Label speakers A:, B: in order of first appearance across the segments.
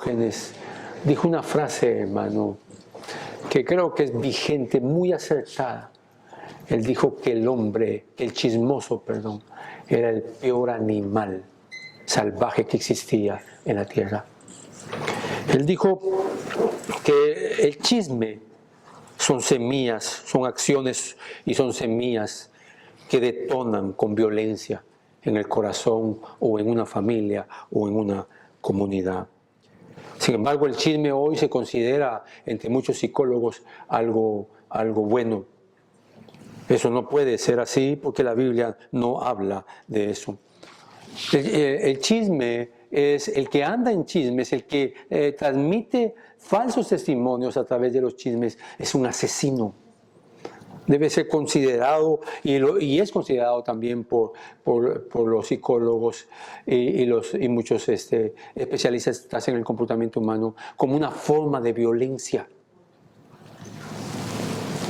A: Diógenes dijo una frase, hermano, que creo que es vigente, muy acertada. Él dijo que el chismoso, era el peor animal salvaje que existía en la tierra. Él dijo que el chisme son semillas, son acciones y son semillas que detonan con violencia en el corazón o en una familia o en una comunidad. Sin embargo, el chisme hoy se considera entre muchos psicólogos algo bueno. Eso no puede ser así porque la Biblia no habla de eso. El chisme es el que anda en chismes, el que transmite falsos testimonios a través de los chismes, es un asesino. Debe ser considerado y es considerado también por los psicólogos y muchos especialistas en el comportamiento humano como una forma de violencia.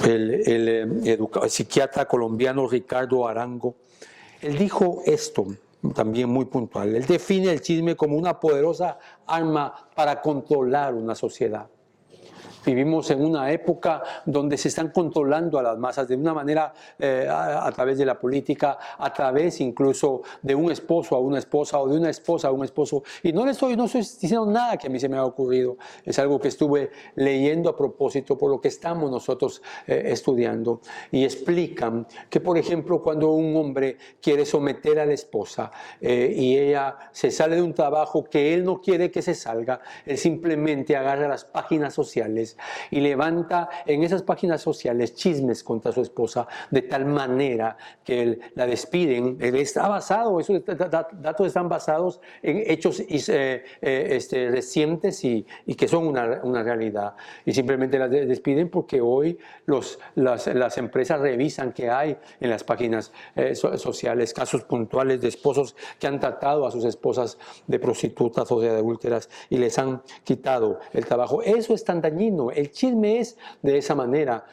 A: El psiquiatra colombiano Ricardo Arango, él dijo esto también muy puntual. Él define el chisme como una poderosa arma para controlar una sociedad. Vivimos en una época donde se están controlando a las masas de una manera a través de la política, a través incluso de un esposo a una esposa o de una esposa a un esposo. Y no estoy diciendo nada que a mí se me ha ocurrido. Es algo que estuve leyendo a propósito por lo que estamos nosotros estudiando. Y explican que, por ejemplo, cuando un hombre quiere someter a la esposa y ella se sale de un trabajo que él no quiere que se salga, él simplemente agarra las páginas sociales y levanta en esas páginas sociales chismes contra su esposa de tal manera que la despiden. Está basado, esos datos están basados en hechos recientes y que son una realidad. Y simplemente las despiden porque hoy las empresas revisan qué hay en las páginas sociales, casos puntuales de esposos que han tratado a sus esposas de prostitutas o de adúlteras y les han quitado el trabajo. Eso es tan dañino. El chisme es de esa manera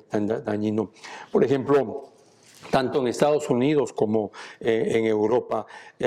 A: tan dañino. Por ejemplo, tanto en Estados Unidos como en Europa,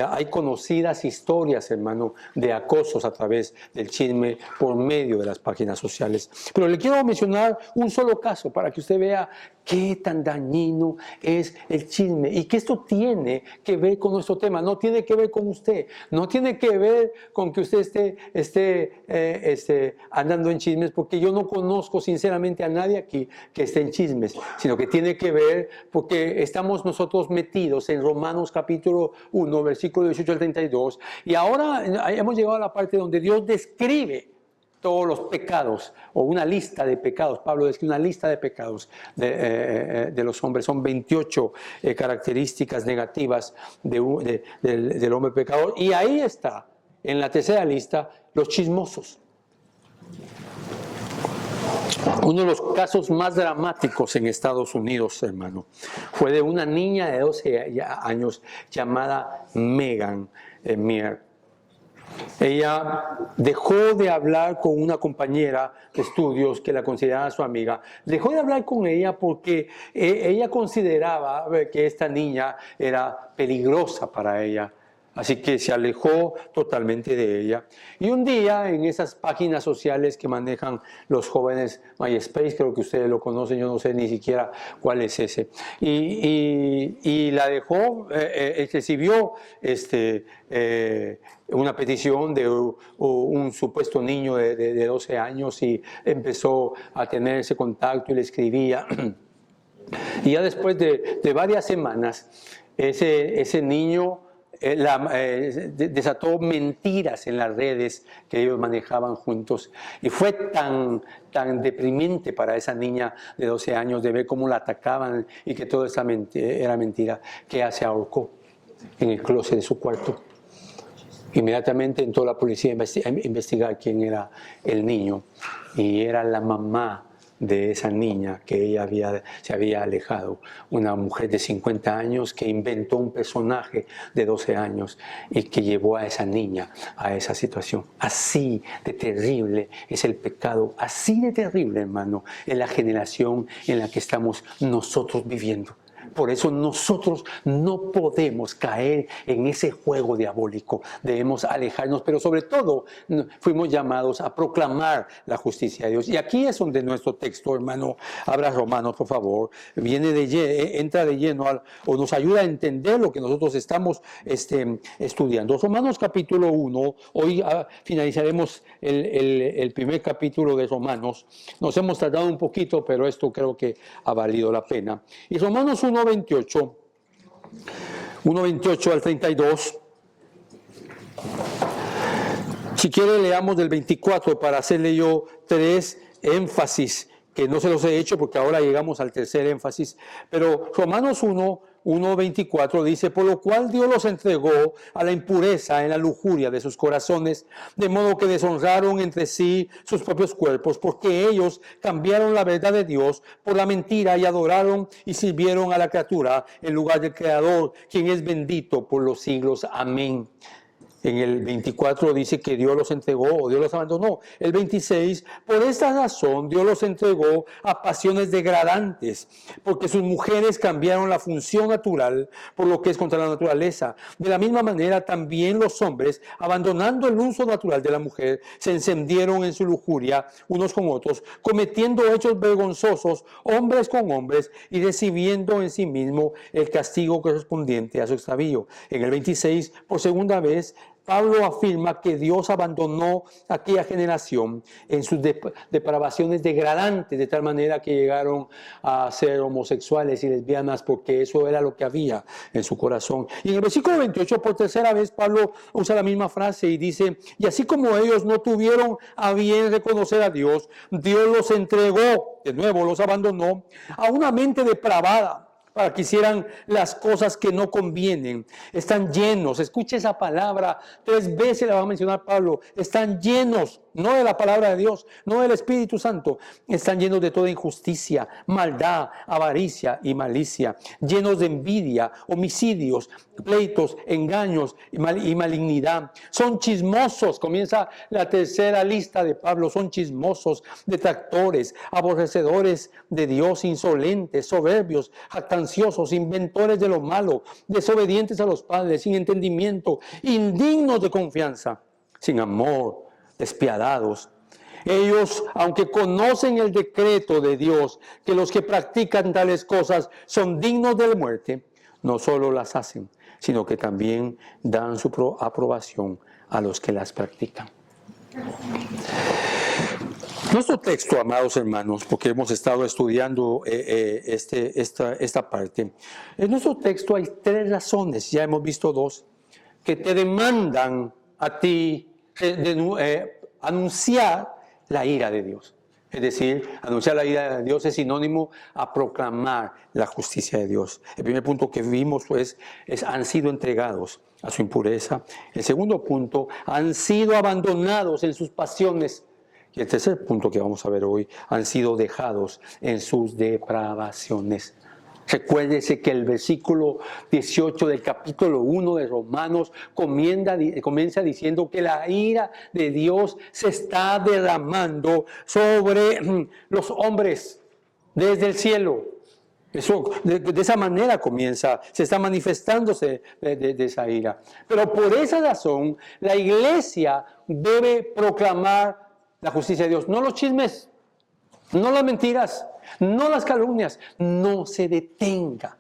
A: hay conocidas historias, hermano, de acosos a través del chisme por medio de las páginas sociales. Pero le quiero mencionar un solo caso para que usted vea qué tan dañino es el chisme y que esto tiene que ver con nuestro tema, no tiene que ver con usted, no tiene que ver con que usted esté andando en chismes, porque yo no conozco sinceramente a nadie aquí que esté en chismes, sino que tiene que ver porque estamos nosotros metidos en Romanos capítulo 1, versículo 18 al 32, y ahora hemos llegado a la parte donde Dios describe todos los pecados, o una lista de pecados. Pablo describe una lista de pecados de los hombres. Son 28 características negativas del hombre pecador. Y ahí está, en la tercera lista, los chismosos. Uno de los casos más dramáticos en Estados Unidos, hermano, fue de una niña de 12 años llamada Megan Meir. Ella dejó de hablar con una compañera de estudios que la consideraba su amiga. Dejó de hablar con ella porque ella consideraba que esta niña era peligrosa para ella. Así que se alejó totalmente de ella. Y un día en esas páginas sociales que manejan los jóvenes, MySpace, creo que ustedes lo conocen, yo no sé ni siquiera cuál es ese. Y la dejó, recibió una petición de un supuesto niño de 12 años y empezó a tener ese contacto y le escribía. Y ya después de varias semanas, ese niño desató mentiras en las redes que ellos manejaban juntos, y fue tan deprimente para esa niña de 12 años de ver cómo la atacaban y que todo era mentira, que ella se ahorcó en el closet de su cuarto. Inmediatamente entró la policía a investigar quién era el niño, y era la mamá de esa niña que ella se había alejado, una mujer de 50 años que inventó un personaje de 12 años y que llevó a esa niña a esa situación. Así de terrible es el pecado, así de terrible, hermano, es la generación en la que estamos nosotros viviendo. por eso nosotros no podemos caer en ese juego diabólico. Debemos alejarnos, pero sobre todo fuimos llamados a proclamar la justicia de Dios. Y aquí es donde nuestro texto, hermano, abra Romanos, por favor, entra de lleno o nos ayuda a entender lo que nosotros estamos estudiando. Romanos capítulo 1, hoy finalizaremos el primer capítulo de Romanos. Nos hemos tardado un poquito, pero esto creo que ha valido la pena. Y Romanos 1:28 al 32. Si quiere, leamos del 24 para hacerle yo 3 énfasis, que no se los he hecho porque ahora llegamos al tercer énfasis. Pero Romanos 1:24 dice: por lo cual Dios los entregó a la impureza en la lujuria de sus corazones, de modo que deshonraron entre sí sus propios cuerpos, porque ellos cambiaron la verdad de Dios por la mentira y adoraron y sirvieron a la criatura en lugar del Creador, quien es bendito por los siglos. Amén. En el 24 dice que Dios los entregó o Dios los abandonó. El 26, por esta razón Dios los entregó a pasiones degradantes, porque sus mujeres cambiaron la función natural por lo que es contra la naturaleza. De la misma manera también los hombres, abandonando el uso natural de la mujer, se encendieron en su lujuria unos con otros, cometiendo hechos vergonzosos hombres con hombres y recibiendo en sí mismo el castigo correspondiente a su extravío. En el 26, por segunda vez, Pablo afirma que Dios abandonó a aquella generación en sus depravaciones degradantes, de tal manera que llegaron a ser homosexuales y lesbianas, porque eso era lo que había en su corazón. Y en el versículo 28, por tercera vez, Pablo usa la misma frase y dice: y así como ellos no tuvieron a bien reconocer a Dios, Dios los entregó, de nuevo los abandonó, a una mente depravada, para que hicieran las cosas que no convienen. Están llenos, escuche esa palabra, 3 veces la va a mencionar Pablo, están llenos, no de la palabra de Dios, no del Espíritu Santo, están llenos de toda injusticia, maldad, avaricia y malicia, llenos de envidia, homicidios, pleitos, engaños y malignidad. Son chismosos, comienza la tercera lista de Pablo, son chismosos, detractores, aborrecedores de Dios, insolentes, soberbios, jactanciosos, inventores de lo malo, desobedientes a los padres, sin entendimiento, indignos de confianza, sin amor, despiadados. Ellos, aunque conocen el decreto de Dios, que los que practican tales cosas son dignos de la muerte, no solo las hacen, sino que también dan su aprobación a los que las practican. Nuestro texto, amados hermanos, porque hemos estado estudiando esta parte, en nuestro texto hay 3 razones, ya hemos visto 2, que te demandan a ti anunciar la ira de Dios. Es decir, anunciar la ira de Dios es sinónimo a proclamar la justicia de Dios. El primer punto que vimos han sido entregados a su impureza. El segundo punto, han sido abandonados en sus pasiones. Y el tercer punto que vamos a ver hoy, han sido dejados en sus depravaciones. Recuérdese que el versículo 18 del capítulo 1 de Romanos comienza diciendo que la ira de Dios se está derramando sobre los hombres desde el cielo. Eso, de esa manera se está manifestándose de esa ira. Pero por esa razón, la iglesia debe proclamar la justicia de Dios, no los chismes, no las mentiras, no las calumnias, no se detenga.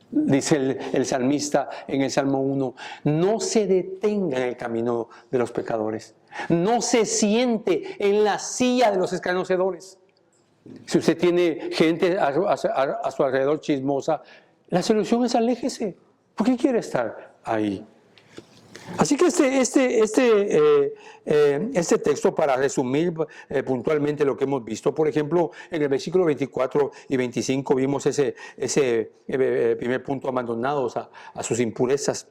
A: Dice el salmista en el Salmo 1, no se detenga en el camino de los pecadores, no se siente en la silla de los escarnecedores. Si usted tiene gente a su alrededor chismosa, la solución es aléjese. ¿Por qué quiere estar ahí? Así que este texto, para resumir puntualmente lo que hemos visto, por ejemplo, en el versículo 24 y 25 vimos ese primer punto, abandonados a sus impurezas.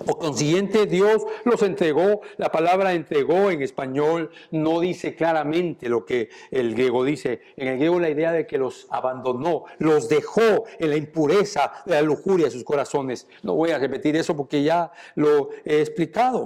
A: Por consiguiente, Dios los entregó. La palabra entregó en español no dice claramente lo que el griego dice. En el griego la idea de que los abandonó, los dejó en la impureza de la lujuria de sus corazones. No voy a repetir eso porque ya lo he explicado.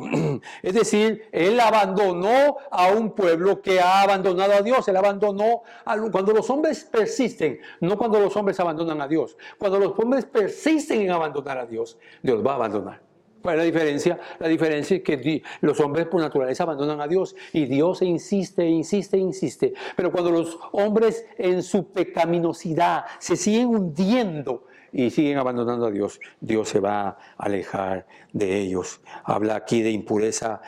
A: Es decir, Él abandonó a un pueblo que ha abandonado a Dios. Él abandonó cuando los hombres persisten, no cuando los hombres abandonan a Dios. Cuando los hombres persisten en abandonar a Dios, Dios va a abandonar. ¿Cuál es la diferencia? La diferencia es que los hombres por naturaleza abandonan a Dios y Dios insiste, insiste, insiste. Pero cuando los hombres en su pecaminosidad se siguen hundiendo y siguen abandonando a Dios, Dios se va a alejar de ellos. Habla aquí de impureza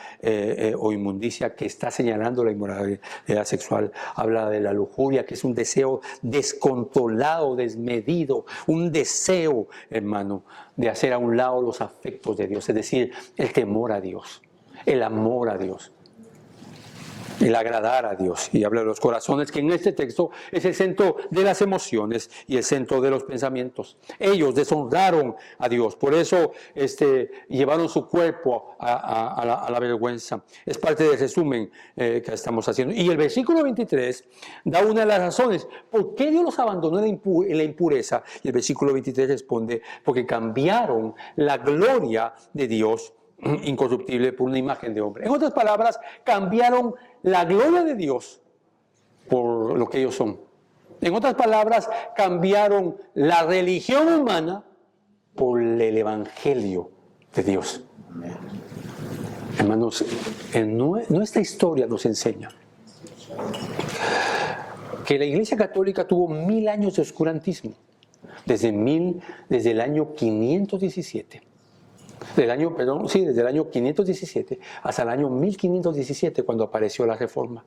A: o inmundicia, que está señalando la inmoralidad sexual. Habla de la lujuria, que es un deseo descontrolado, desmedido, un deseo, hermano, de hacer a un lado los afectos de Dios, es decir, el temor a Dios, el amor a Dios, el agradar a Dios. Y habla de los corazones, que en este texto es el centro de las emociones y el centro de los pensamientos. Ellos deshonraron a Dios, por eso llevaron su cuerpo a la vergüenza. Es parte del resumen que estamos haciendo. Y el versículo 23 da una de las razones por qué Dios los abandonó en la impureza. Y el versículo 23 responde: porque cambiaron la gloria de Dios incorruptible por una imagen de hombre. En otras palabras, cambiaron la gloria de Dios por lo que ellos son. En otras palabras, cambiaron la religión humana por el evangelio de Dios. Hermanos, nuestra historia nos enseña que la Iglesia Católica tuvo 1000 años de oscurantismo, desde el año 517. Desde el año 517 hasta el año 1517, cuando apareció la Reforma.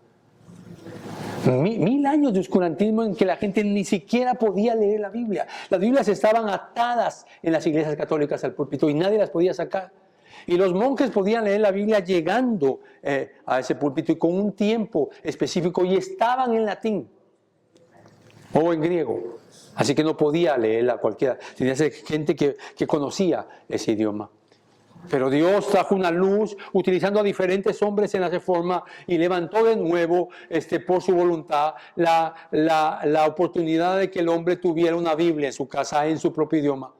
A: 1000 años de oscurantismo en que la gente ni siquiera podía leer la Biblia. Las Biblias estaban atadas en las iglesias católicas al púlpito y nadie las podía sacar. Y los monjes podían leer la Biblia llegando a ese púlpito y con un tiempo específico, y estaban en latín o en griego. Así que no podía leerla cualquiera. Tenía que ser gente que conocía ese idioma. Pero Dios trajo una luz utilizando a diferentes hombres en la Reforma y levantó de nuevo, por su voluntad, la oportunidad de que el hombre tuviera una Biblia en su casa, en su propio idioma.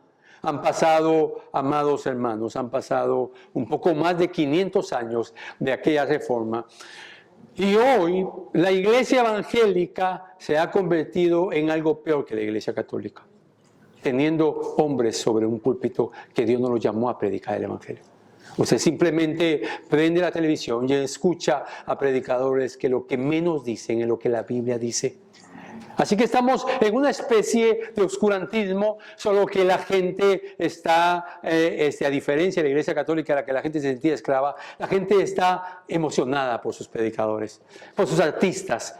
A: Han pasado, amados hermanos, han pasado un poco más de 500 años de aquella Reforma. Y hoy la iglesia evangélica se ha convertido en algo peor que la iglesia católica, teniendo hombres sobre un púlpito que Dios no los llamó a predicar el evangelio. Usted simplemente prende la televisión y escucha a predicadores que lo que menos dicen es lo que la Biblia dice. Así que estamos en una especie de oscurantismo, solo que la gente está, a diferencia de la Iglesia Católica, en la que la gente se sentía esclava, la gente está emocionada por sus predicadores, por sus artistas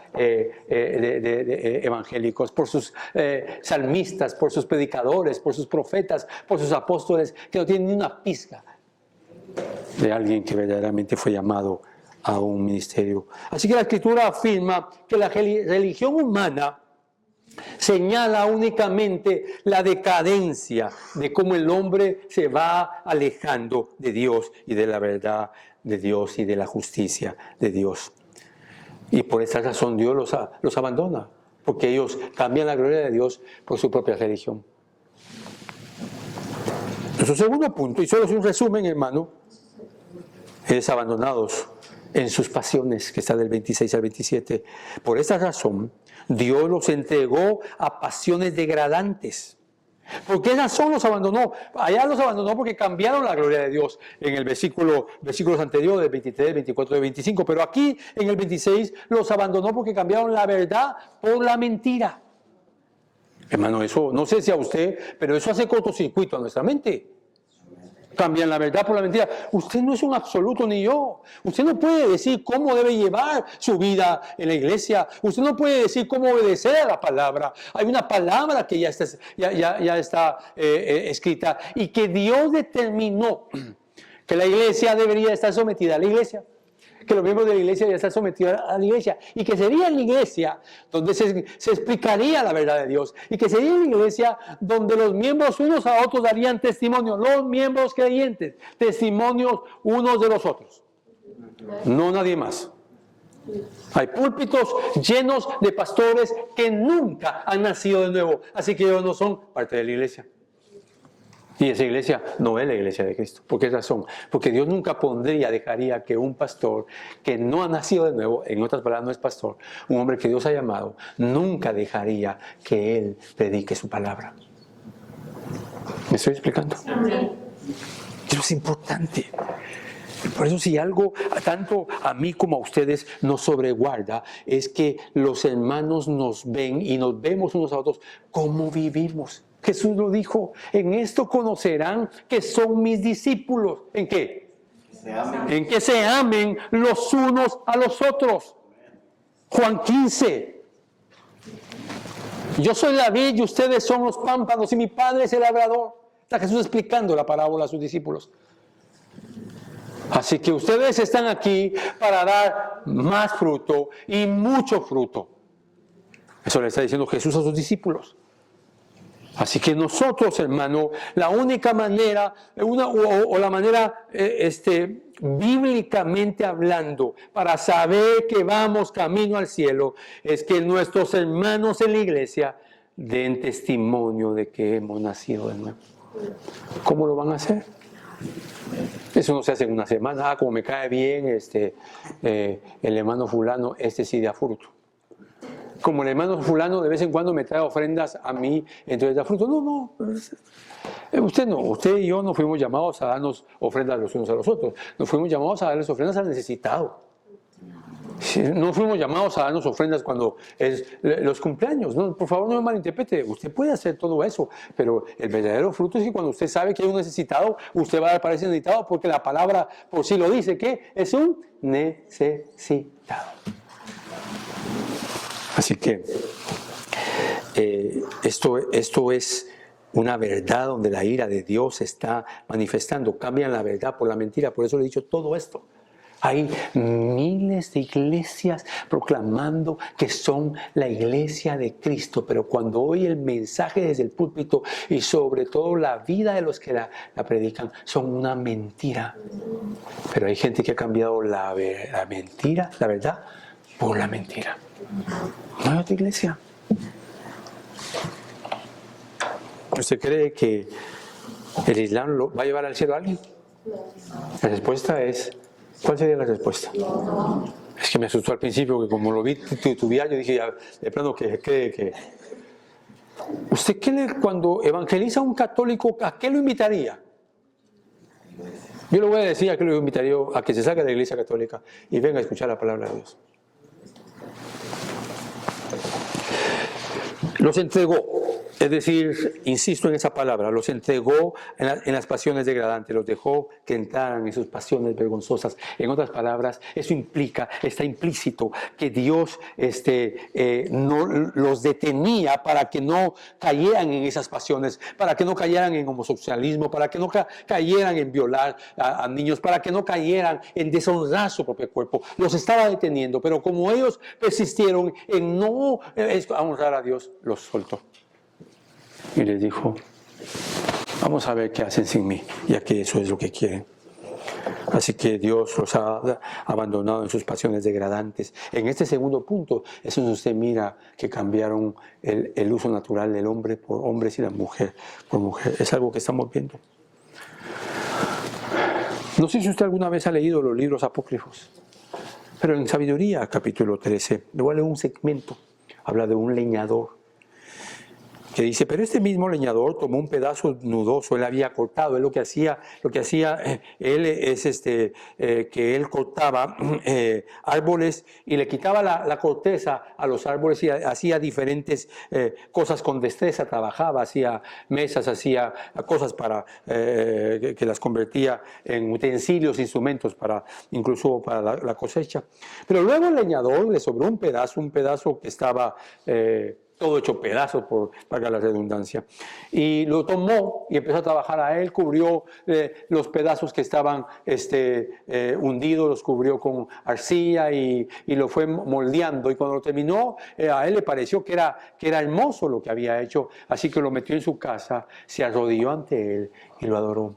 A: evangélicos, por sus salmistas, por sus predicadores, por sus profetas, por sus apóstoles, que no tienen ni una pizca de alguien que verdaderamente fue llamado a un ministerio. Así que la Escritura afirma que la religión humana señala únicamente la decadencia de cómo el hombre se va alejando de Dios y de la verdad de Dios y de la justicia de Dios. Y por esa razón Dios los abandona, porque ellos cambian la gloria de Dios por su propia religión. Nuestro segundo punto, y solo es un resumen, hermano, es abandonados en sus pasiones, que está del 26 al 27. Por esta razón, Dios los entregó a pasiones degradantes. ¿Por qué razón los abandonó? Allá los abandonó porque cambiaron la gloria de Dios en el versículos anteriores, del 23, 24 y 25. Pero aquí, en el 26, los abandonó porque cambiaron la verdad por la mentira. Hermano, eso, no sé si a usted, pero eso hace cortocircuito a nuestra mente. Cambian la verdad por la mentira. Usted no es un absoluto, ni yo. Usted no puede decir cómo debe llevar su vida en la iglesia. Usted no puede decir cómo obedecer a la palabra. Hay una palabra que ya está escrita y que Dios determinó que la iglesia debería estar sometida a la iglesia. que los miembros de la iglesia ya están sometidos a la iglesia, y que sería en la iglesia donde se explicaría la verdad de Dios, y que sería en la iglesia donde los miembros unos a otros darían testimonio, los miembros creyentes, testimonios unos de los otros, no nadie más. Hay púlpitos llenos de pastores que nunca han nacido de nuevo, así que ellos no son parte de la iglesia. Y esa iglesia no es la iglesia de Cristo. ¿Por qué razón? Porque Dios nunca dejaría que un pastor que no ha nacido de nuevo, en otras palabras no es pastor, un hombre que Dios ha llamado, nunca dejaría que él predique su palabra. ¿Me estoy explicando? Eso es importante. Por eso si algo tanto a mí como a ustedes nos sobreguarda es que los hermanos nos ven y nos vemos unos a otros cómo vivimos. Jesús lo dijo, en esto conocerán que son mis discípulos. ¿En qué? En que se amen los unos a los otros. Juan 15. Yo soy la vid y ustedes son los pámpanos y mi Padre es el labrador. Está Jesús explicando la parábola a sus discípulos. Así que ustedes están aquí para dar más fruto y mucho fruto. Eso le está diciendo Jesús a sus discípulos. Así que nosotros, hermano, la única manera, la manera bíblicamente hablando, para saber que vamos camino al cielo, es que nuestros hermanos en la iglesia den testimonio de que hemos nacido de nuevo. ¿Cómo lo van a hacer? Eso no se hace en una semana. Como me cae bien el hermano fulano, sí da fruto. Como el hermano fulano de vez en cuando me trae ofrendas a mí, entonces da fruto. No. Usted y yo no fuimos llamados a darnos ofrendas los unos a los otros. Nos fuimos llamados a darles ofrendas al necesitado. No fuimos llamados a darnos ofrendas cuando es los cumpleaños. No, por favor, no me malinterprete. Usted puede hacer todo eso, pero el verdadero fruto es que cuando usted sabe que hay un necesitado, usted va a dar para ese necesitado, porque la palabra por sí lo dice, que es un necesitado. Así que esto es una verdad donde la ira de Dios se está manifestando. Cambian la verdad por la mentira. Por eso le he dicho todo esto. Hay miles de iglesias proclamando que son la iglesia de Cristo, pero cuando oye el mensaje desde el púlpito y sobre todo la vida de los que la predican, son una mentira. Pero hay gente que ha cambiado la mentira, la verdad, por la mentira. No hay otra iglesia. ¿Usted cree que el Islam lo va a llevar al cielo a alguien? La respuesta es... ¿Cuál sería la respuesta? Es que me asustó al principio, que como lo vi titubear, yo dije, ya, de plano, que... ¿Usted cuando evangeliza a un católico, a qué lo invitaría? Yo le voy a decir a qué lo invitaría, a que se salga de la iglesia católica y venga a escuchar la palabra de Dios. Los entregó. Es decir, insisto en esa palabra, los entregó en las pasiones degradantes, los dejó que entraran en sus pasiones vergonzosas. En otras palabras, eso está implícito que Dios no los detenía para que no cayeran en esas pasiones, para que no cayeran en homosexualismo, para que no cayeran en violar a niños, para que no cayeran en deshonrar su propio cuerpo. Los estaba deteniendo, pero como ellos persistieron en no honrar a Dios, los soltó. Y les dijo, vamos a ver qué hacen sin mí, ya que eso es lo que quieren. Así que Dios los ha abandonado en sus pasiones degradantes. En este segundo punto, eso usted mira que cambiaron el uso natural del hombre por hombres y la mujer por mujer. Es algo que estamos viendo. No sé si usted alguna vez ha leído los libros apócrifos, pero en Sabiduría, capítulo 13, le voy a leer un segmento. Habla de un leñador que dice, pero este mismo leñador tomó un pedazo nudoso, él había cortado, él lo que hacía él es que él cortaba árboles y le quitaba la corteza a los árboles y hacía diferentes cosas con destreza, trabajaba, hacía mesas, hacía cosas para que las convertía en utensilios, instrumentos incluso para la cosecha. Pero luego el leñador le sobró un pedazo que estaba todo hecho pedazos, por valga la redundancia. Y lo tomó y empezó a trabajar a él, cubrió los pedazos que estaban hundidos, los cubrió con arcilla y lo fue moldeando. Y cuando lo terminó, a él le pareció que era hermoso lo que había hecho, así que lo metió en su casa, se arrodilló ante él y lo adoró.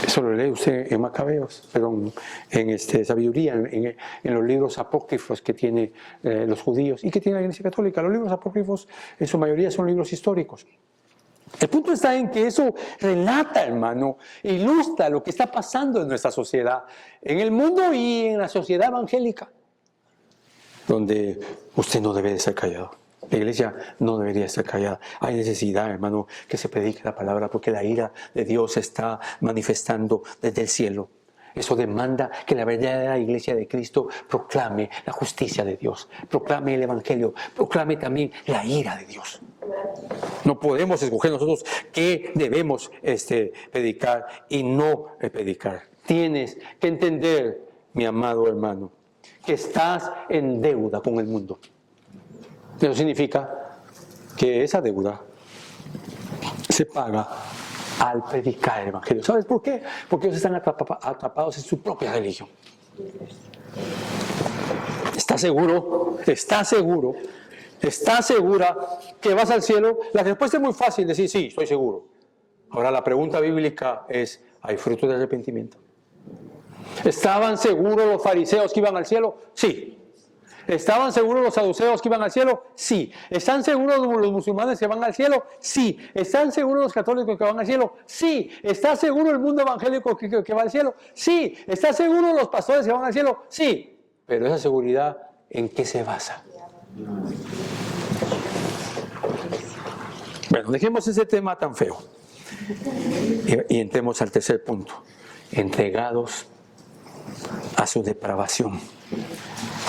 A: Eso lo lee usted en Macabeos, perdón, en Sabiduría, en los libros apócrifos que tiene los judíos y que tiene la Iglesia Católica. Los libros apócrifos en su mayoría son libros históricos. El punto está en que eso relata, hermano, ilustra lo que está pasando en nuestra sociedad, en el mundo y en la sociedad evangélica, donde usted no debe de ser callado. La iglesia no debería estar callada. Hay necesidad, hermano, que se predique la palabra porque la ira de Dios se está manifestando desde el cielo. Eso demanda que la verdadera iglesia de Cristo proclame la justicia de Dios, proclame el evangelio, proclame también la ira de Dios. No podemos escoger nosotros qué debemos predicar y no predicar. Tienes que entender, mi amado hermano, que estás en deuda con el mundo. Eso significa que esa deuda se paga al predicar el evangelio. ¿Sabes por qué? Porque ellos están atrapados en su propia religión. ¿Estás seguro? ¿Estás seguro? ¿Estás segura que vas al cielo? La respuesta es muy fácil, decir sí, estoy seguro. Ahora la pregunta bíblica es, ¿hay fruto de arrepentimiento? ¿Estaban seguros los fariseos que iban al cielo? Sí. ¿Estaban seguros los saduceos que iban al cielo? Sí. ¿Están seguros los musulmanes que van al cielo? Sí. ¿Están seguros los católicos que van al cielo? Sí. ¿Está seguro el mundo evangélico que va al cielo? Sí. ¿Está seguro los pastores que van al cielo? Sí. Pero esa seguridad, ¿en qué se basa? Bueno, dejemos ese tema tan feo y entremos al tercer punto. Entregados a su depravación.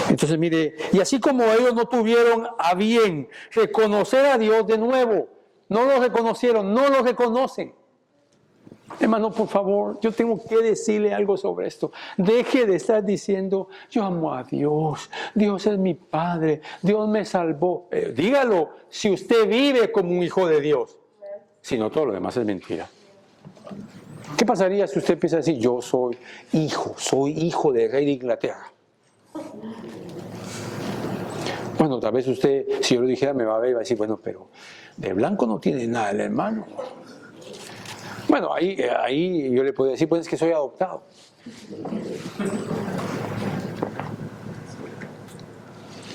A: Entonces, mire, y así como ellos no tuvieron a bien reconocer a Dios de nuevo, no lo reconocieron, no lo reconocen. Hermano, por favor, yo tengo que decirle algo sobre esto. Deje de estar diciendo, yo amo a Dios, Dios es mi Padre, Dios me salvó. Dígalo si usted vive como un hijo de Dios. Si no, todo lo demás es mentira. ¿Qué pasaría si usted empieza a decir, yo soy hijo del rey de Inglaterra? Bueno, tal vez usted, si yo lo dijera, me va a ver y va a decir, bueno, pero de blanco no tiene nada el hermano. Bueno, ahí yo le puedo decir, pues es que soy adoptado.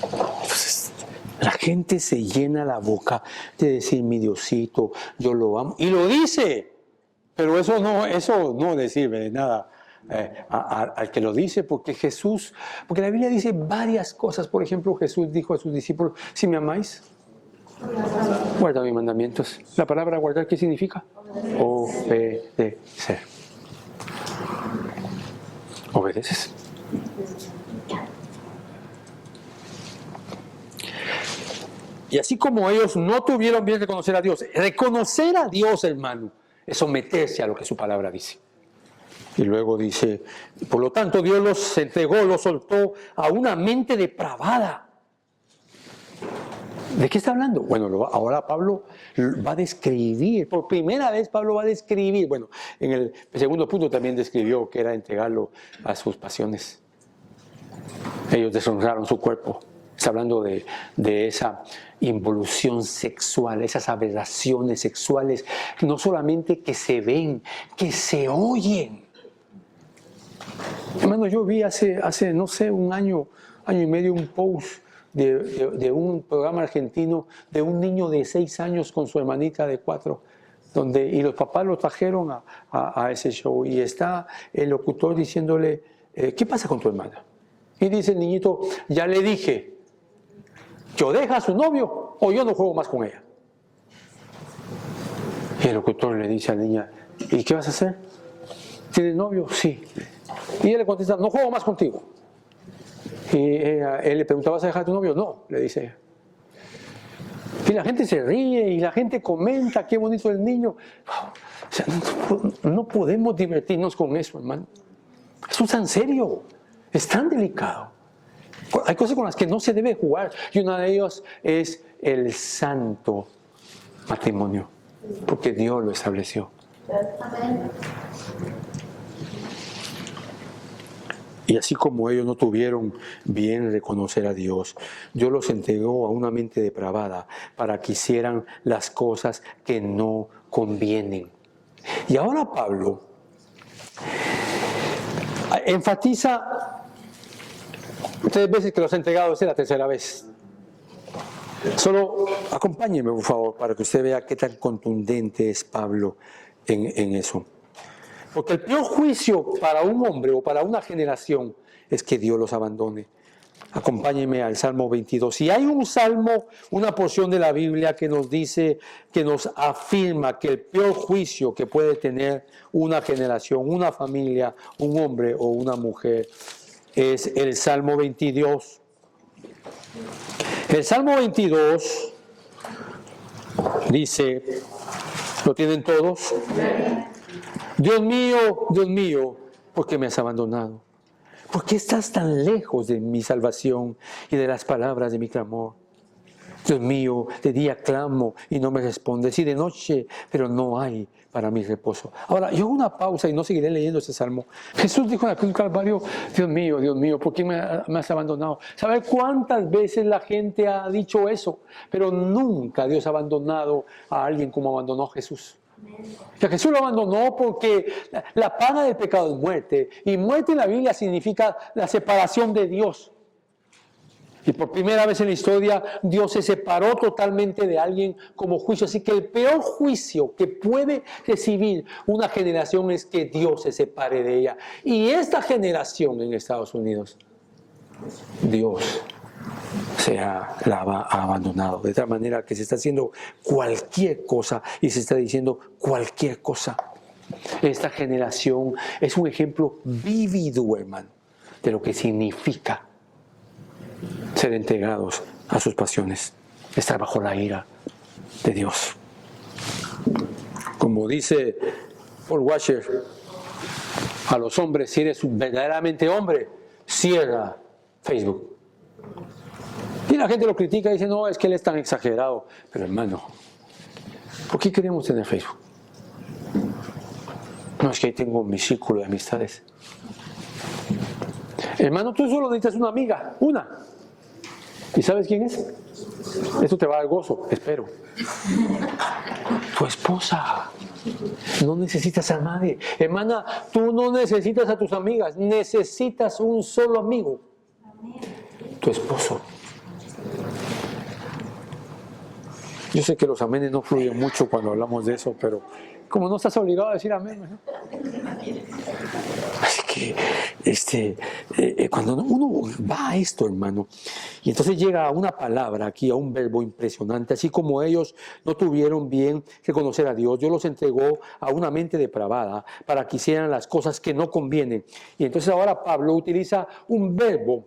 A: Entonces, la gente se llena la boca de decir, mi Diosito, yo lo amo. Y lo dice, pero eso no le sirve de nada al que lo dice, porque la Biblia dice varias cosas. Por ejemplo, Jesús dijo a sus discípulos, si me amáis, guarda mis mandamientos. La palabra guardar, ¿qué significa? Obedecer. ¿Obedeces? Y así como ellos no tuvieron bien reconocer a Dios, hermano, es someterse a lo que su palabra dice. Y luego dice, por lo tanto Dios los entregó, los soltó a una mente depravada. ¿De qué está hablando? Bueno, ahora Pablo va a describir, por primera vez Pablo va a describir, bueno, en el segundo punto también describió que era entregarlo a sus pasiones. Ellos deshonraron su cuerpo. Está hablando de esa involución sexual, esas aberraciones sexuales, no solamente que se ven, que se oyen. Hermano, yo vi hace no sé, un año y medio, un post de un programa argentino de un niño de 6 años con su hermanita de 4, y los papás lo trajeron a ese show y está el locutor diciéndole, ¿qué pasa con tu hermana? Y dice el niñito, ya le dije, yo dejo a su novio o yo no juego más con ella. Y el locutor le dice a la niña, ¿y qué vas a hacer? ¿Tienes novio? Sí. Y él le contesta, no juego más contigo. Y él le pregunta, ¿vas a dejar a tu novio? No, le dice ella. Y la gente se ríe y la gente comenta, qué bonito el niño. O sea, no podemos divertirnos con eso, hermano. Eso es tan serio, es tan delicado. Hay cosas con las que no se debe jugar y una de ellas es el santo matrimonio, porque Dios lo estableció. Y así como ellos no tuvieron bien reconocer a Dios, Dios los entregó a una mente depravada para que hicieran las cosas que no convienen. Y ahora Pablo enfatiza 3 veces que los ha entregado, esta es la tercera vez. Solo acompáñeme, por favor, para que usted vea qué tan contundente es Pablo en eso. Porque el peor juicio para un hombre o para una generación es que Dios los abandone. Acompáñenme al Salmo 22. Si hay un salmo, una porción de la Biblia que nos dice, que nos afirma que el peor juicio que puede tener una generación, una familia, un hombre o una mujer, es el Salmo 22. El Salmo 22 dice, ¿lo tienen todos? Dios mío, ¿por qué me has abandonado? ¿Por qué estás tan lejos de mi salvación y de las palabras de mi clamor? Dios mío, de día clamo y no me respondes, y de noche, pero no hay para mi reposo. Ahora, yo hago una pausa y no seguiré leyendo este salmo. Jesús dijo en aquel Calvario, Dios mío, ¿por qué me has abandonado? ¿Sabe cuántas veces la gente ha dicho eso? Pero nunca Dios ha abandonado a alguien como abandonó a Jesús. Que Jesús lo abandonó porque la paga del pecado es muerte. Y muerte en la Biblia significa la separación de Dios. Y por primera vez en la historia, Dios se separó totalmente de alguien como juicio. Así que el peor juicio que puede recibir una generación es que Dios se separe de ella. Y esta generación en Estados Unidos, Dios la ha abandonado. De tal manera que se está haciendo cualquier cosa y se está diciendo cualquier cosa. Esta generación es un ejemplo vívido, hermano, de lo que significa ser entregados a sus pasiones, estar bajo la ira de Dios. Como dice Paul Washer, a los hombres, si eres verdaderamente hombre, cierra Facebook. Y la gente lo critica y dice, no, es que él es tan exagerado. Pero hermano, ¿por qué queremos tener Facebook? No, es que ahí tengo mi círculo de amistades. Hermano, tú solo necesitas una amiga, una. ¿Y sabes quién es? Eso te va a dar gozo, espero. Tu esposa. No necesitas a nadie. Hermana, tú no necesitas a tus amigas. Necesitas un solo amigo. Tu esposo. Yo sé que los amenes no fluyen mucho cuando hablamos de eso, pero como no estás obligado a decir amén, ¿no? Así que cuando uno va a esto, hermano, y entonces llega a una palabra aquí, a un verbo impresionante, así como ellos no tuvieron bien que conocer a Dios, Dios los entregó a una mente depravada para que hicieran las cosas que no convienen. Y entonces ahora Pablo utiliza un verbo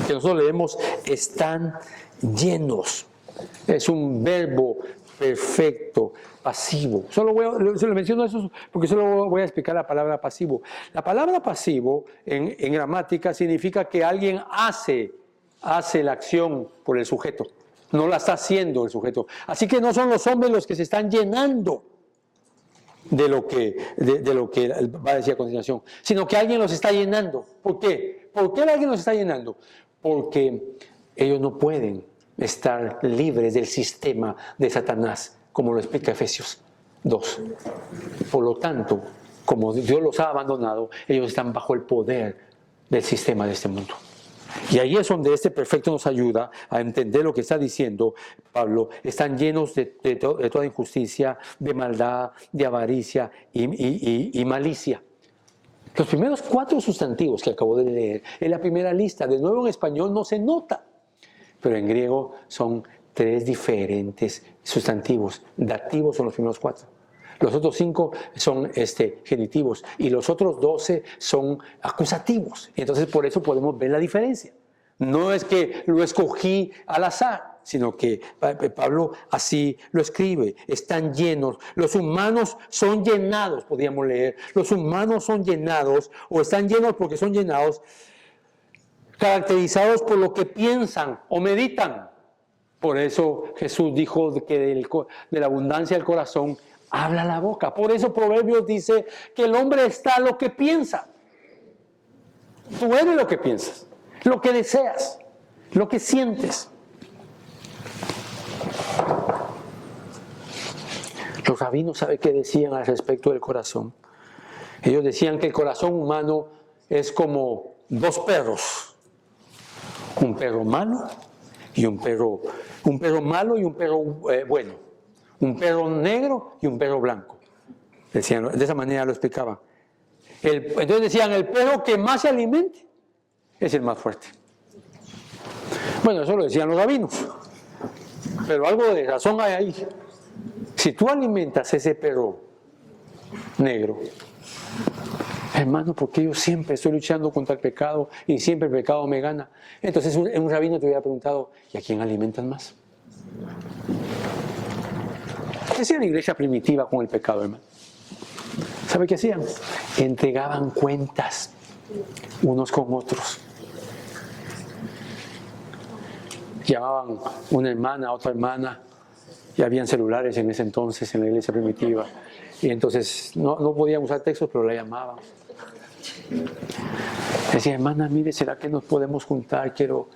A: que nosotros leemos, están llenos. Es un verbo perfecto, pasivo. Solo menciono eso porque solo voy a explicar la palabra pasivo. La palabra pasivo en gramática significa que alguien hace la acción por el sujeto. No la está haciendo el sujeto. Así que no son los hombres los que se están llenando de lo que va a decir a continuación, sino que alguien los está llenando. ¿Por qué? ¿Por qué alguien los está llenando? Porque ellos no pueden estar libres del sistema de Satanás, como lo explica Efesios 2. Por lo tanto, como Dios los ha abandonado, ellos están bajo el poder del sistema de este mundo. Y ahí es donde este perfecto nos ayuda a entender lo que está diciendo Pablo. Están llenos de toda injusticia, de maldad, de avaricia y malicia. Los primeros 4 sustantivos que acabo de leer en la primera lista, de nuevo en español no se nota, pero en griego son 3 diferentes sustantivos. Dativos son los primeros 4. Los otros 5 son genitivos y los otros 12 son acusativos. Entonces por eso podemos ver la diferencia. No es que lo escogí al azar, sino que Pablo así lo escribe, están llenos. Los humanos son llenados, podríamos leer, los humanos son llenados o están llenos porque son llenados, caracterizados por lo que piensan o meditan. Por eso Jesús dijo que de la abundancia del corazón habla la boca. Por eso Proverbios dice que el hombre está lo que piensa. Tú eres lo que piensas, lo que deseas, lo que sientes. Los rabinos, ¿saben qué decían al respecto del corazón? Ellos decían que el corazón humano es como dos perros. Un perro malo y un perro malo y un perro bueno. Un perro negro y un perro blanco. Decían, de esa manera lo explicaban. Entonces decían, el perro que más se alimente es el más fuerte. Bueno, eso lo decían los rabinos. Pero algo de razón hay ahí. Si tú alimentas ese perro negro, hermano, porque yo siempre estoy luchando contra el pecado y siempre el pecado me gana. Entonces un rabino te hubiera preguntado, ¿y a quién alimentan más? ¿Qué hacía la iglesia primitiva con el pecado, hermano? ¿Sabe qué hacían? Entregaban cuentas unos con otros. Llamaban una hermana a otra hermana. Ya habían celulares en ese entonces en la iglesia primitiva. Y entonces no podían usar textos, pero la llamaban. Decía, hermana, mire, ¿será que nos podemos juntar? Quiero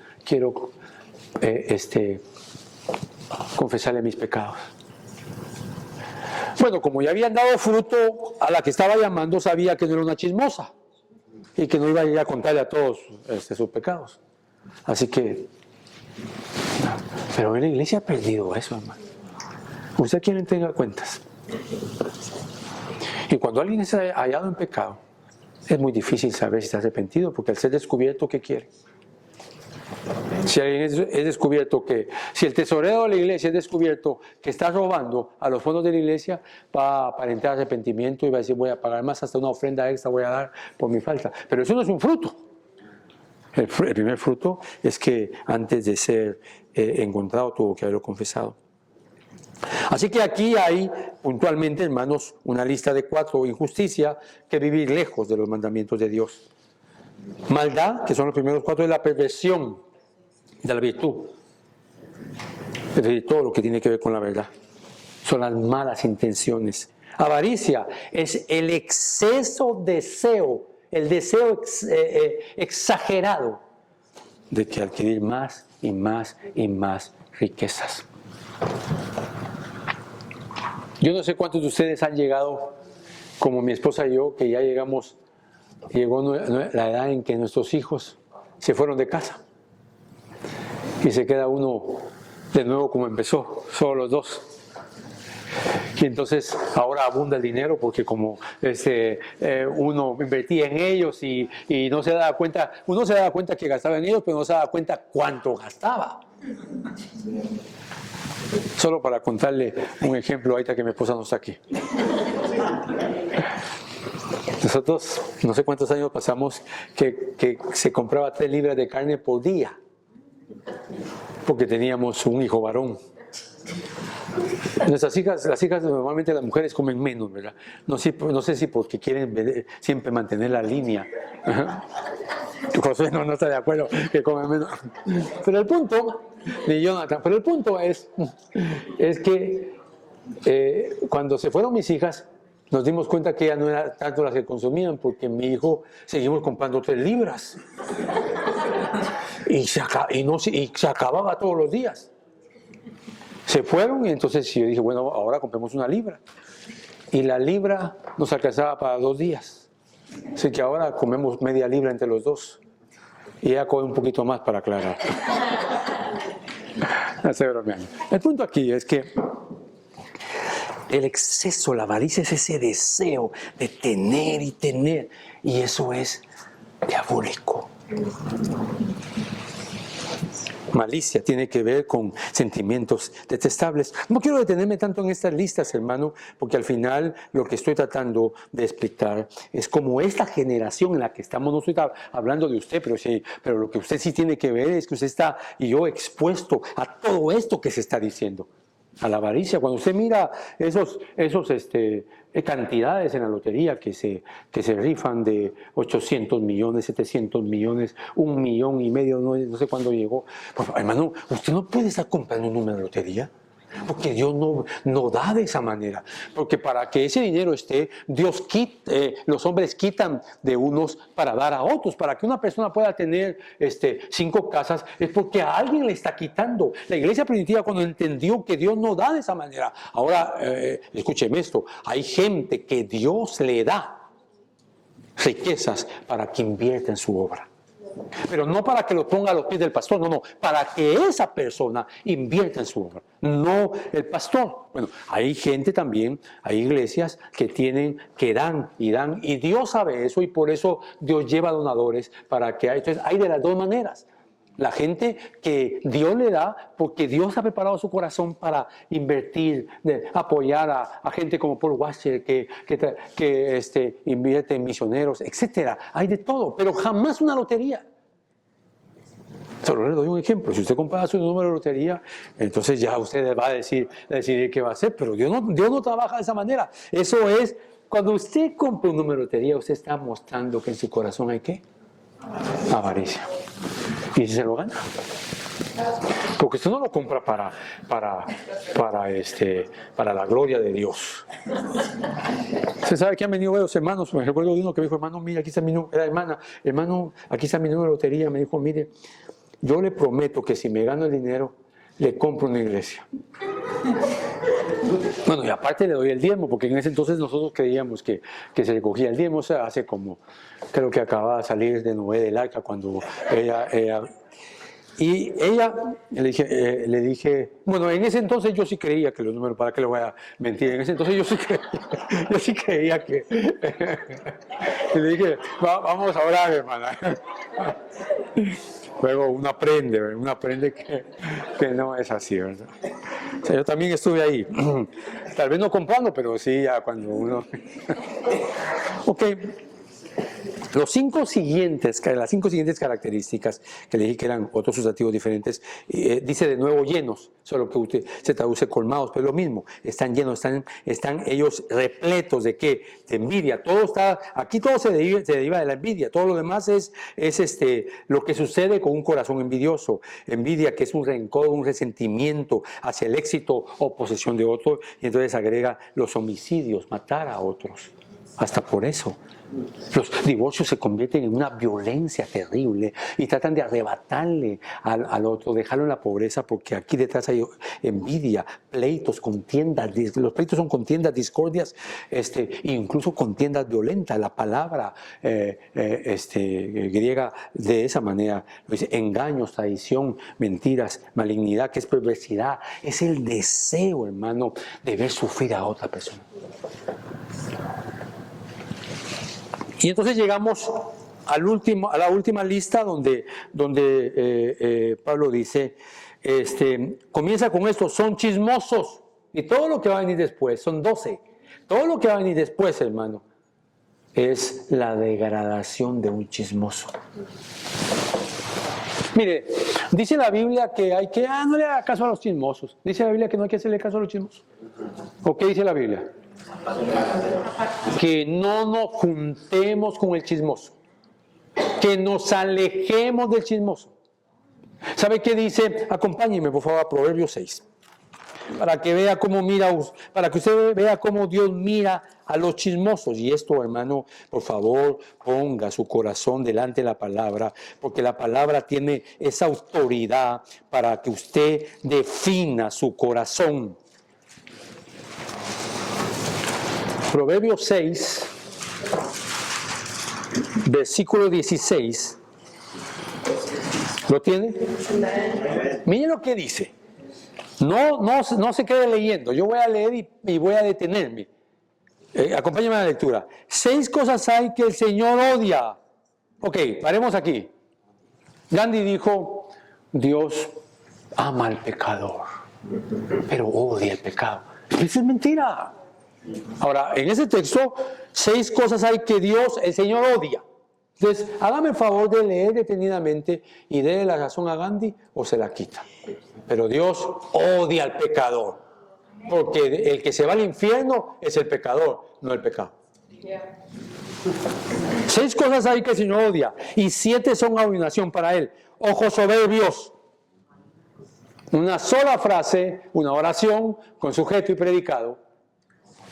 A: confesarle mis pecados. Bueno, como ya habían dado fruto, a la que estaba llamando sabía que no era una chismosa y que no iba a ir a contarle a todos sus pecados. Así que, pero en la iglesia ha perdido eso, hermano. ¿Usted quién entrega cuentas? Y cuando alguien es hallado en pecado, es muy difícil saber si está arrepentido, porque al ser descubierto, ¿qué quiere? Si alguien es descubierto si el tesorero de la iglesia es descubierto que está robando a los fondos de la iglesia, va a aparentar arrepentimiento y va a decir, voy a pagar más, hasta una ofrenda extra voy a dar por mi falta. Pero eso no es un fruto. El primer fruto es que antes de ser encontrado tuvo que haberlo confesado. Así que aquí hay puntualmente, hermanos, una lista de 4: injusticia, que vivir lejos de los mandamientos de Dios; maldad, que son los primeros 4, de la perversión de la virtud, es decir, todo lo que tiene que ver con la verdad, son las malas intenciones. Avaricia es el exceso deseo, el deseo exagerado de que adquirir más y más y más riquezas. Yo no sé cuántos de ustedes han llegado, como mi esposa y yo, que ya llegó la edad en que nuestros hijos se fueron de casa y se queda uno de nuevo como empezó, solo los dos. Y entonces ahora abunda el dinero porque como uno invertía en ellos y no se daba cuenta, uno se daba cuenta que gastaba en ellos, pero no se daba cuenta cuánto gastaba. Solo para contarle un ejemplo, ahorita que mi esposa no está aquí. Nosotros, no sé cuántos años pasamos que se compraba 3 libras de carne por día, porque teníamos un hijo varón. Las hijas normalmente las mujeres comen menos, ¿verdad? No sé si porque quieren siempre mantener la línea. José no está de acuerdo que comen menos. Pero el punto, ni Jonathan, pero el punto es que cuando se fueron mis hijas, nos dimos cuenta que ya no eran tanto las que consumían, porque mi hijo seguimos comprando 3 libras. Y se acababa todos los días. Se fueron y entonces yo dije, bueno, ahora compremos 1 libra. Y la libra nos alcanzaba para 2 días. Así que ahora comemos media libra entre los dos. Y ella come un poquito más para aclarar. No estoy bromeando. El punto aquí es que el exceso, la avaricia es ese deseo de tener y tener. Y eso es diabólico. Malicia tiene que ver con sentimientos detestables. No quiero detenerme tanto en estas listas, hermano, porque al final lo que estoy tratando de explicar es como esta generación en la que estamos, no estoy hablando de usted, pero lo que usted sí tiene que ver es que usted está y yo expuesto a todo esto que se está diciendo. A la avaricia, cuando usted mira esos cantidades en la lotería que se rifan de 800 millones, 700 millones, 1,5 millones, no sé cuándo llegó. Pues, hermano, usted no puede estar comprando un número de lotería, porque Dios no da de esa manera. Porque para que ese dinero esté, los hombres quitan de unos para dar a otros. Para que una persona pueda tener 5 casas, es porque a alguien le está quitando. La iglesia primitiva, cuando entendió que Dios no da de esa manera, ahora escúcheme esto, hay gente que Dios le da riquezas para que invierta en su obra. Pero no para que lo ponga a los pies del pastor, no, para que esa persona invierta en su obra, no el pastor. Bueno, hay gente también, hay iglesias que dan, y Dios sabe eso, y por eso Dios lleva donadores para que entonces hay de las dos maneras. La gente que Dios le da, porque Dios ha preparado su corazón para invertir, apoyar a gente como Paul Washer, que invierte en misioneros, etc. Hay de todo, pero jamás una lotería. Solo le doy un ejemplo. Si usted compra su número de lotería, entonces ya usted va a decidir qué va a hacer, pero Dios no trabaja de esa manera. Eso es, cuando usted compra un número de lotería, usted está mostrando que en su corazón hay ¿qué? Avaricia. Y si se lo gana. Porque usted no lo compra para la gloria de Dios. Usted sabe que han venido varios hermanos. Me recuerdo de uno que me dijo, hermano, mire, aquí está mi número. Hermano, aquí está mi número de lotería. Me dijo, mire, yo le prometo que si me gano el dinero, le compro una iglesia. Bueno, y aparte le doy el diezmo, porque en ese entonces nosotros creíamos que se recogía el diezmo. O sea, hace como, creo que acababa de salir de Noé del Arca cuando ella y ella, le dije, bueno, en ese entonces yo sí creía que los números, ¿para qué le voy a mentir? En ese entonces yo sí creía que... Y le dije, vamos a orar, hermana. Luego uno aprende que no es así, ¿verdad? O sea, yo también estuve ahí, tal vez no comprando, pero sí ya cuando uno... Ok. Las 5 siguientes características que le dije que eran otros sustantivos diferentes, dice de nuevo llenos, solo que usted se traduce colmados, pero es lo mismo, están llenos, están ellos repletos de ¿qué? De envidia. Aquí todo se deriva de la envidia, todo lo demás es lo que sucede con un corazón envidioso. Envidia, que es un rencor, un resentimiento hacia el éxito o posesión de otro, y entonces agrega los homicidios, matar a otros, hasta por eso. Los divorcios se convierten en una violencia terrible y tratan de arrebatarle al otro, dejarlo en la pobreza, porque aquí detrás hay envidia, pleitos, contiendas. Los pleitos son contiendas, discordias, incluso contiendas violentas. La palabra griega de esa manera lo dice: engaños, traición, mentiras, malignidad, que es perversidad. Es el deseo, hermano, de ver sufrir a otra persona. Y entonces llegamos a la última lista donde Pablo dice, comienza con esto: son chismosos. Y todo lo que va a venir después, son 12. Todo lo que va a venir después, hermano, es la degradación de un chismoso. Mire, dice la Biblia que hay que, no le haga caso a los chismosos. Dice la Biblia que no hay que hacerle caso a los chismosos. ¿O qué dice la Biblia? Que no nos juntemos con el chismoso, que nos alejemos del chismoso. ¿Sabe qué dice? Acompáñeme por favor a Proverbios 6, para que vea cómo para que usted vea cómo Dios mira a los chismosos. Y esto, hermano, por favor, ponga su corazón delante de la palabra, porque la palabra tiene esa autoridad para que usted defina su corazón. Proverbios 6, versículo 16. ¿Lo tiene? Mire lo que dice. No se quede leyendo. Yo voy a leer y voy a detenerme. Acompáñame a la lectura. 6 cosas hay que el Señor odia. Ok, paremos aquí. Gandhi dijo: Dios ama al pecador, pero odia el pecado. Eso es mentira. Ahora, en ese texto, 6 cosas hay que Dios, el Señor, odia. Entonces, hágame el favor de leer detenidamente y déle la razón a Gandhi o se la quita. Pero Dios odia al pecador, porque el que se va al infierno es el pecador, no el pecado. 6 cosas hay que el Señor odia y 7 son abominación para Él. Ojos soberbios. Una sola frase, una oración con sujeto y predicado.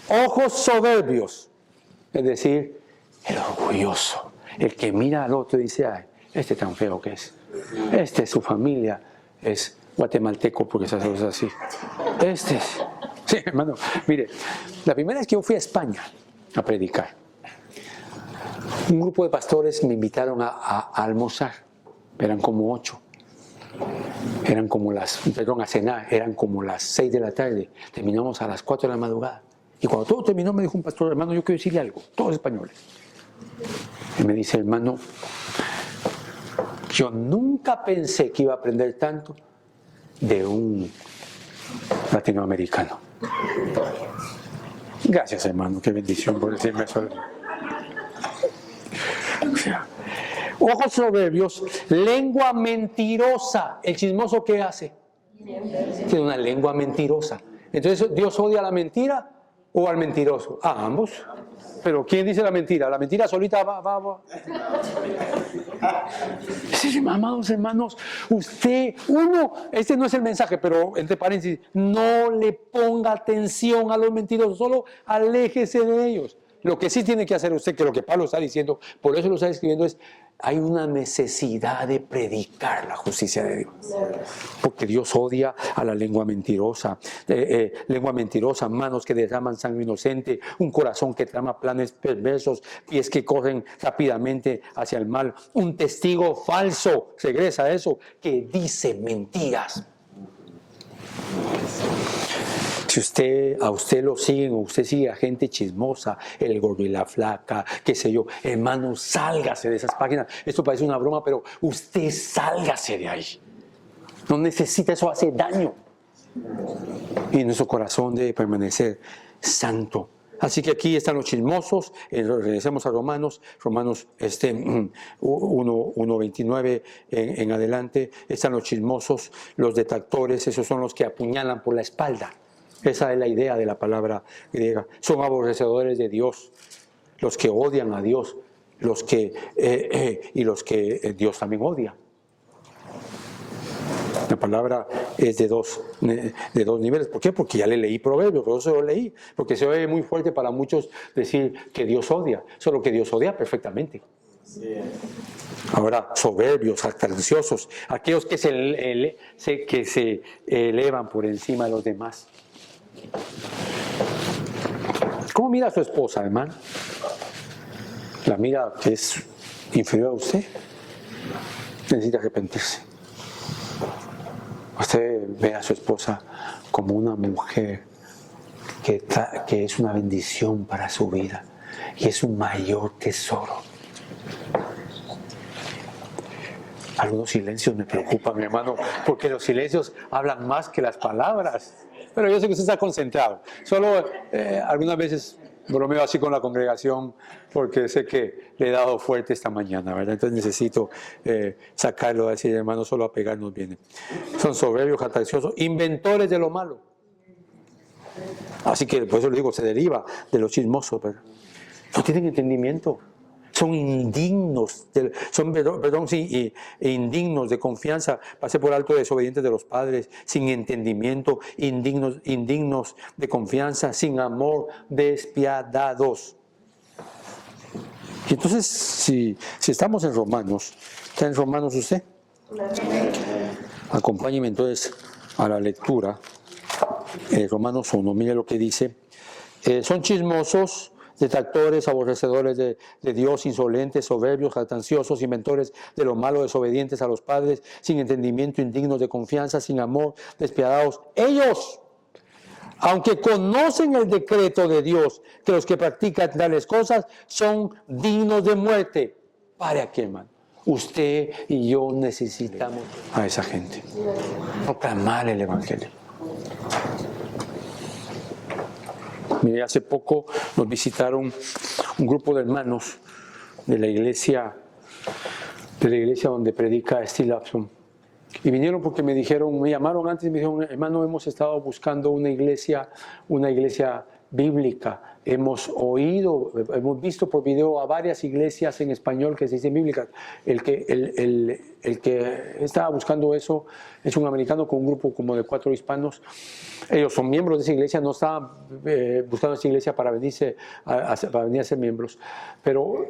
A: Ojos soberbios, es decir, el orgulloso, el que mira al otro y dice, ay, este tan feo que es, su familia es guatemalteco porque se hace así, sí, hermano, mire, la primera vez que yo fui a España a predicar, un grupo de pastores me invitaron a almorzar, eran como 8, a cenar, eran como las 6 de la tarde, terminamos a las 4 de la madrugada. Y cuando todo terminó me dijo un pastor, hermano, yo quiero decirle algo, todos españoles. Y me dice, hermano, yo nunca pensé que iba a aprender tanto de un latinoamericano. Gracias, hermano, qué bendición por decirme eso. O sea, ojos soberbios, lengua mentirosa. ¿El chismoso qué hace? Tiene una lengua mentirosa. Entonces, ¿Dios odia la mentira o al mentiroso? A ambos. Pero ¿quién dice la mentira? La mentira solita va. Sí, amados hermanos, este no es el mensaje, pero entre paréntesis, no le ponga atención a los mentirosos, solo aléjese de ellos. Lo que sí tiene que hacer usted, que lo que Pablo está diciendo, por eso lo está escribiendo, es hay una necesidad de predicar la justicia de Dios. Porque Dios odia a la lengua mentirosa. Manos que derraman sangre inocente, un corazón que trama planes perversos, pies que corren rápidamente hacia el mal, un testigo falso, regresa a eso, que dice mentiras. Si a usted lo siguen o usted sigue a gente chismosa, el gordo y la flaca, qué sé yo, hermano, sálgase de esas páginas. Esto parece una broma, pero usted sálgase de ahí. No necesita, eso hace daño. Y nuestro corazón debe permanecer santo. Así que aquí están los chismosos, regresemos a Romanos 1:29 en adelante, están los chismosos, los detractores, esos son los que apuñalan por la espalda. Esa es la idea de la palabra griega. Son aborrecedores de Dios, los que odian a Dios, y los que Dios también odia. La palabra es de dos niveles. ¿Por qué? Porque ya le leí Proverbios, por eso lo leí. Porque se oye muy fuerte para muchos decir que Dios odia. Solo que Dios odia perfectamente. Ahora, soberbios, jactanciosos, aquellos que se elevan por encima de los demás. ¿Cómo mira a su esposa, hermano? ¿La mira que es inferior a usted? Necesita arrepentirse. Usted ve a su esposa como una mujer que es una bendición para su vida y es un mayor tesoro. Algunos silencios me preocupan, mi hermano, porque los silencios hablan más que las palabras. Pero yo sé que usted está concentrado. Solo algunas veces bromeo así con la congregación porque sé que le he dado fuerte esta mañana, ¿verdad? Entonces necesito sacarlo, decir, hermano, solo a pegarnos viene. Son soberbios, jactanciosos, inventores de lo malo. Así que por eso le digo, se deriva de los chismosos, ¿verdad? No tienen entendimiento. Son indignos, indignos de confianza, pasé por alto desobedientes de los padres, sin entendimiento, indignos de confianza, sin amor, despiadados. Y entonces, si estamos en Romanos, ¿está en Romanos usted? Acompáñeme entonces a la lectura, Romanos 1, mire lo que dice, son chismosos, detractores, aborrecedores de Dios, insolentes, soberbios, jactanciosos, inventores de lo malo, desobedientes a los padres, sin entendimiento, indignos de confianza, sin amor, despiadados. Ellos, aunque conocen el decreto de Dios, que los que practican tales cosas son dignos de muerte. Pare aquí, hermano. Usted y yo necesitamos a esa gente. Proclamar el Evangelio. Mire, hace poco nos visitaron un grupo de hermanos de la iglesia donde predica Steve Lawson. Y vinieron porque me llamaron antes y me dijeron, hermano, hemos estado buscando una iglesia bíblica. Hemos visto por video a varias iglesias en español que se dicen bíblicas. El que estaba buscando eso es un americano con un grupo como de 4 hispanos. Ellos son miembros de esa iglesia, no estaban buscando esa iglesia para venir a ser miembros. Pero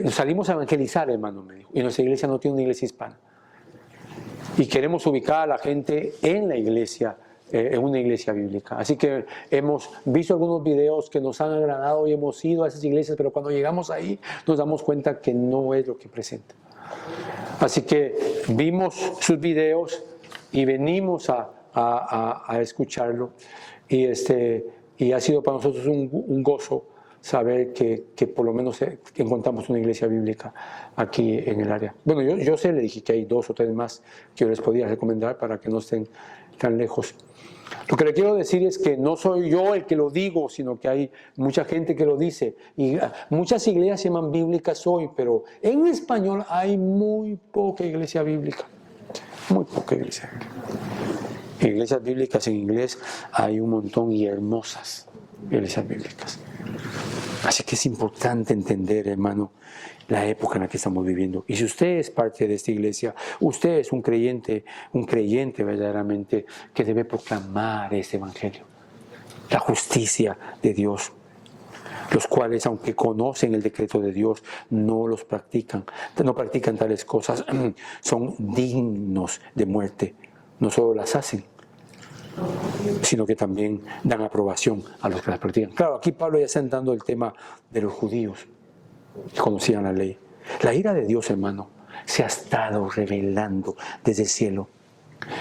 A: nos salimos a evangelizar, hermano, me dijo. Y nuestra iglesia no tiene una iglesia hispana. Y queremos ubicar a la gente en la iglesia, en una iglesia bíblica. Así que hemos visto algunos videos que nos han agradado y hemos ido a esas iglesias, pero cuando llegamos ahí nos damos cuenta que no es lo que presenta. Así que vimos sus videos y venimos a escucharlo. Y ha sido para nosotros un gozo saber que por lo menos encontramos una iglesia bíblica aquí en el área. Bueno, yo le dije que hay 2 o 3 más que yo les podía recomendar para que no estén tan lejos. Lo que le quiero decir es que no soy yo el que lo digo, sino que hay mucha gente que lo dice. Y muchas iglesias se llaman bíblicas hoy, pero en español hay muy poca iglesia bíblica. Muy poca iglesia bíblica. Iglesias bíblicas en inglés hay un montón y hermosas iglesias bíblicas. Así que es importante entender, hermano, la época en la que estamos viviendo. Y si usted es parte de esta iglesia, usted es un creyente verdaderamente que debe proclamar este evangelio, la justicia de Dios, los cuales, aunque conocen el decreto de Dios, no practican tales cosas, son dignos de muerte. No solo las hacen, sino que también dan aprobación a los que las practican. Claro, aquí Pablo ya está entrando el tema de los judíos que conocían la ley. La ira de Dios, hermano, se ha estado revelando desde el cielo.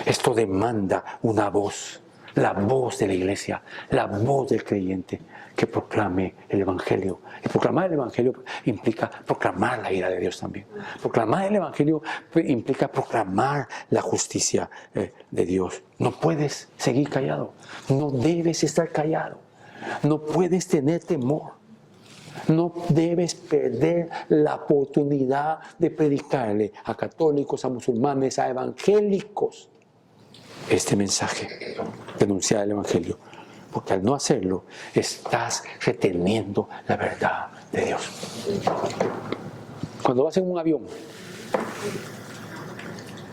A: Esto demanda una voz, la voz de la iglesia, la voz del creyente que proclame el Evangelio. Y proclamar el Evangelio implica proclamar la ira de Dios también. Proclamar el Evangelio implica proclamar la justicia de Dios. No puedes seguir callado, no debes estar callado, no puedes tener temor. No debes perder la oportunidad de predicarle a católicos, a musulmanes, a evangélicos este mensaje, denunciar el Evangelio. Porque al no hacerlo, estás reteniendo la verdad de Dios. Cuando vas en un avión,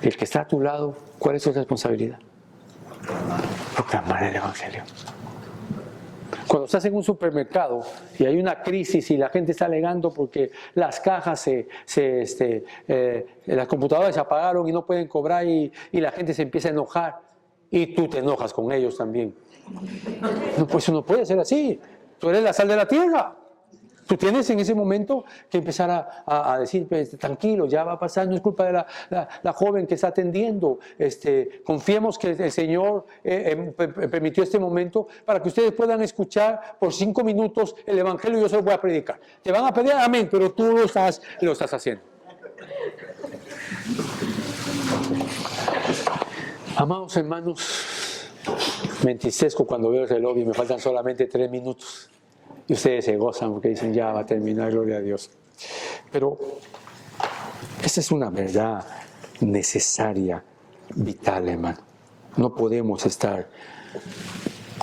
A: el que está a tu lado, ¿cuál es tu responsabilidad? Proclamar el Evangelio. Cuando estás en un supermercado y hay una crisis y la gente está alegando porque las cajas, las computadoras se apagaron y no pueden cobrar y la gente se empieza a enojar y tú te enojas con ellos también. No, pues eso no puede ser así. Tú eres la sal de la tierra. Tú tienes en ese momento que empezar a decir, tranquilo, ya va a pasar, no es culpa de la joven que está atendiendo. Confiemos que el Señor permitió este momento para que ustedes puedan escuchar por 5 minutos el Evangelio y yo se lo voy a predicar. Te van a pedir amén, pero tú lo estás haciendo. Amados hermanos, me entristezco cuando veo el reloj y me faltan solamente 3 minutos. Y ustedes se gozan porque dicen, ya va a terminar, gloria a Dios. Pero esta es una verdad necesaria, vital, hermano. No podemos estar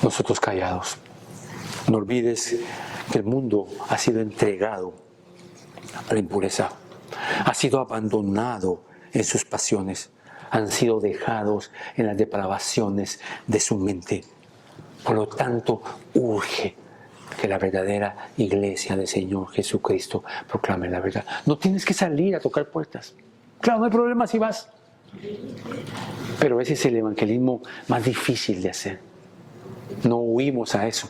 A: nosotros callados. No olvides que el mundo ha sido entregado a la impureza. Ha sido abandonado en sus pasiones. Han sido dejados en las depravaciones de su mente. Por lo tanto, urge que la verdadera iglesia del Señor Jesucristo proclame la verdad. No tienes que salir a tocar puertas. Claro, no hay problema si vas. Pero ese es el evangelismo más difícil de hacer. No huimos a eso.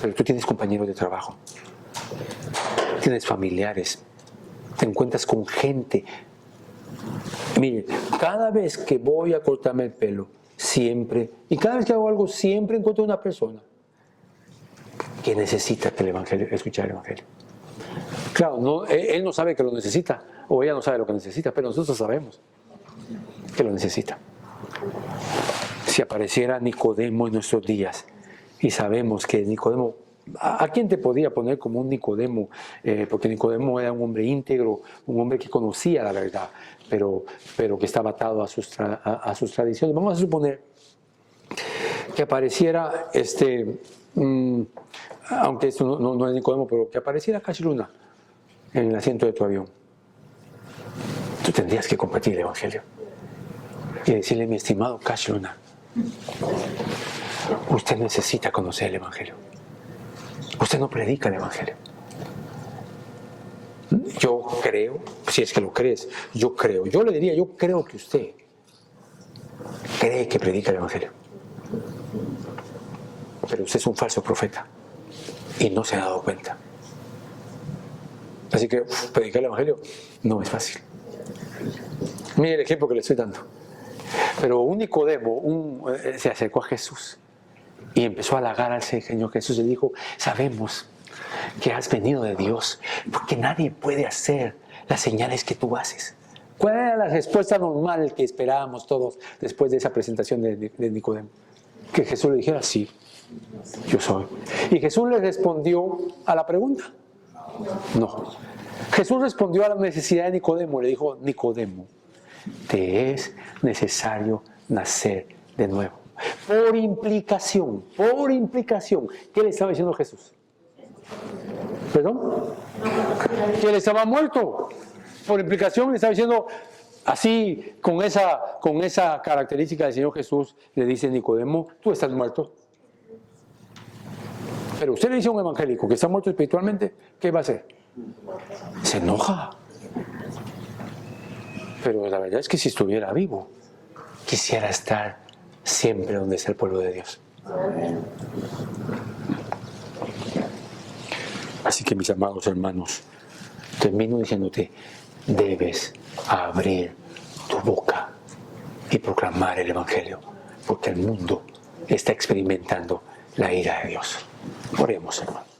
A: Pero tú tienes compañeros de trabajo. Tienes familiares. Te encuentras con gente. Mire, cada vez que voy a cortarme el pelo, siempre, y cada vez que hago algo, siempre encuentro una persona que necesita que escuchar el Evangelio. Claro, no, él no sabe que lo necesita, o ella no sabe lo que necesita, pero nosotros sabemos que lo necesita. Si apareciera Nicodemo en nuestros días, y sabemos que Nicodemo, ¿a quién te podía poner como un Nicodemo? Porque Nicodemo era un hombre íntegro, un hombre que conocía la verdad, pero que estaba atado a sus tradiciones. Vamos a suponer que apareciera, aunque esto no es Nicodemo, pero que apareciera Cash Luna en el asiento de tu avión. Tú tendrías que compartir el Evangelio y decirle: mi estimado Cash Luna, usted necesita conocer el Evangelio. Usted no predica el Evangelio. Yo creo, si es que lo crees, yo le diría, yo creo que usted cree que predica el Evangelio. Pero usted es un falso profeta y no se ha dado cuenta. Así que predicar el Evangelio no es fácil. Mire el ejemplo que le estoy dando. Pero un Nicodemo se acercó a Jesús y empezó a halagar al Señor Jesús y le dijo: sabemos que has venido de Dios, porque nadie puede hacer las señales que tú haces. ¿Cuál era la respuesta normal que esperábamos todos después de esa presentación de Nicodemo? Que Jesús le dijera: sí, yo soy. ¿Y Jesús le respondió a la pregunta? No. Jesús respondió a la necesidad de Nicodemo. Le dijo: Nicodemo, te es necesario nacer de nuevo. Por implicación. ¿Qué le estaba diciendo Jesús? ¿Perdón? Que él estaba muerto. Por implicación le estaba diciendo, así, con esa característica del Señor Jesús, le dice Nicodemo: tú estás muerto. Pero usted le dice a un evangélico que está muerto espiritualmente, ¿qué va a hacer? Se enoja. Pero la verdad es que si estuviera vivo, quisiera estar siempre donde está el pueblo de Dios. Así que, mis amados hermanos, termino diciéndote: debes abrir tu boca y proclamar el Evangelio, porque el mundo está experimentando la ira de Dios. Oremos, hermanos.